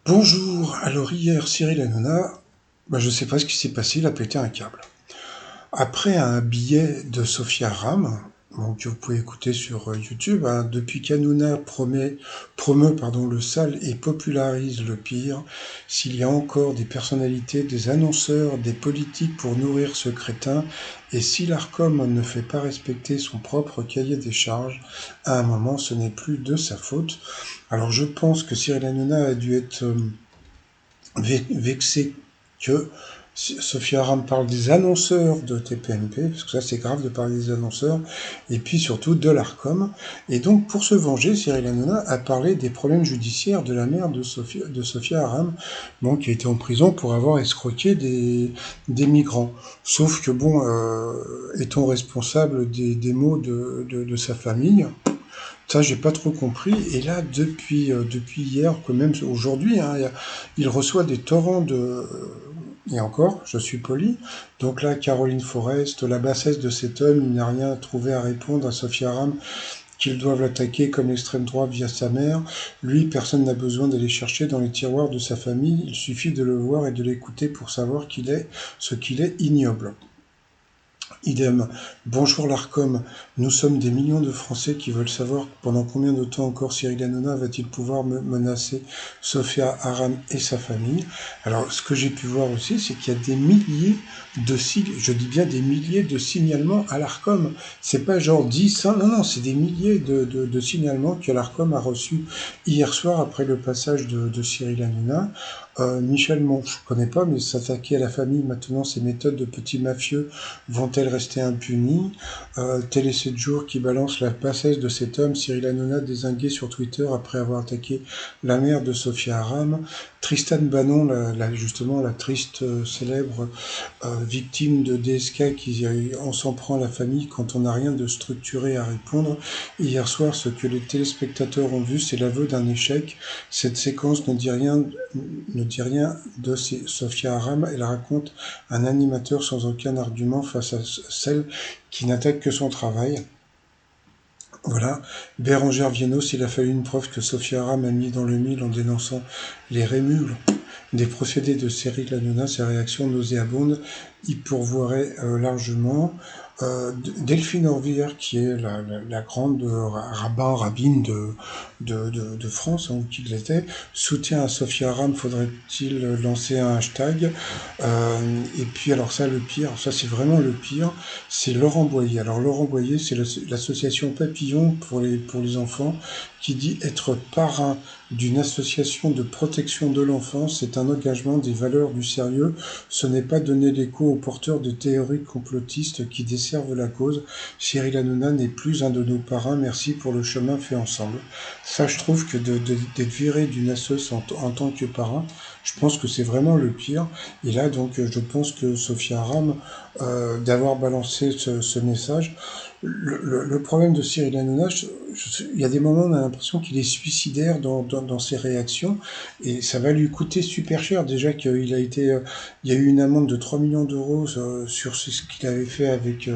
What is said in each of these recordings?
Bonjour, alors hier Cyril Hanouna, je sais pas ce qui s'est passé, il a pété un câble. Après un billet de Sophia Aram, donc que vous pouvez écouter sur YouTube, hein, depuis qu'Hanouna promeut le sale et popularise le pire, s'il y a encore des personnalités, des annonceurs, des politiques pour nourrir ce crétin, et si l'Arcom ne fait pas respecter son propre cahier des charges, à un moment ce n'est plus de sa faute. Alors je pense que Cyril Hanouna a dû être vexé que Sophia Aram parle des annonceurs de TPMP, parce que ça c'est grave de parler des annonceurs, et puis surtout de l'Arcom. Et donc pour se venger, Cyril Hanouna a parlé des problèmes judiciaires de la mère de Sophia Aram, bon, qui a été en prison pour avoir escroqué des migrants. Sauf que bon, est-on responsable des maux de sa famille? Ça, j'ai pas trop compris. Et là, depuis hier, que même aujourd'hui, hein, il reçoit des torrents de... Et encore, je suis poli. Donc là, Caroline Forest, la bassesse de cet homme, il n'a rien trouvé à répondre à Sophia Aram, qu'ils doivent l'attaquer comme l'extrême droite via sa mère. Lui, personne n'a besoin d'aller chercher dans les tiroirs de sa famille. Il suffit de le voir et de l'écouter pour savoir ce qu'il est ignoble. Idem. Bonjour l'Arcom, nous sommes des millions de Français qui veulent savoir pendant combien de temps encore Cyril Hanouna va-t-il pouvoir menacer Sophia Aram et sa famille. Alors ce que j'ai pu voir aussi, c'est qu'il y a des milliers je dis bien des milliers de signalements à l'Arcom. C'est pas genre 10, hein, non, c'est des milliers de signalements que l'Arcom a reçus hier soir après le passage de Cyril Hanouna. Michel, bon, je connais pas, mais s'attaquer à la famille maintenant, ces méthodes de petits mafieux vont-elles rester impunies? Télé 7 jours qui balance la passesse de cet homme, Cyril Hanouna dézingué sur Twitter après avoir attaqué la mère de Sophia Aram. Tristan Banon, justement la triste célèbre victime de DSK on s'en prend à la famille quand on n'a rien de structuré à répondre. Hier soir, ce que les téléspectateurs ont vu, c'est l'aveu d'un échec. Cette séquence ne dit rien de Sophia Aram. Elle raconte un animateur sans aucun argument face à celle qui n'attaque que son travail. Voilà. Bérangère Viennot, s'il a fallu une preuve que Sophia Aram a mis dans le mille en dénonçant les rémules des procédés de Cyril Hanouna, ses réactions nauséabondes y pourvoiraient largement. Delphine Orvillère, qui est la grande rabbine de France, hein, ou qui l'était, soutien à Sophia Aram, faudrait-il lancer un hashtag. Et puis alors ça, le pire, ça c'est vraiment le pire, c'est Laurent Boyer. Alors Laurent Boyer, c'est l'association Papillon pour les enfants, qui dit être parrain d'une association de protection de l'enfance, c'est un engagement des valeurs du sérieux, ce n'est pas donner l'écho aux porteurs de théories complotistes qui desservent la cause. Cyril Hanouna n'est plus un de nos parrains, merci pour le chemin fait ensemble. Ça, je trouve que d'être viré d'une assoce en tant que parrain, je pense que c'est vraiment le pire. Et là, donc, je pense que Sophia Aram, d'avoir balancé ce message, le problème de Cyril Hanouna, il y a des moments où on a l'impression qu'il est suicidaire dans ses réactions, et ça va lui coûter super cher. Déjà qu'il a été, il y a eu une amende de 3 millions d'euros sur ce qu'il avait fait avec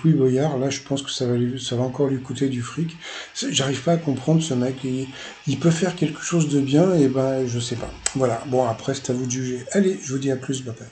Louis Boyard. Là, je pense que ça va encore lui coûter du fric. J'arrive pas à comprendre ce mec. Il peut faire quelque chose de bien, et ben, je sais pas. Voilà. Bon, après, c'est à vous de juger. Allez, je vous dis à plus, bye bye.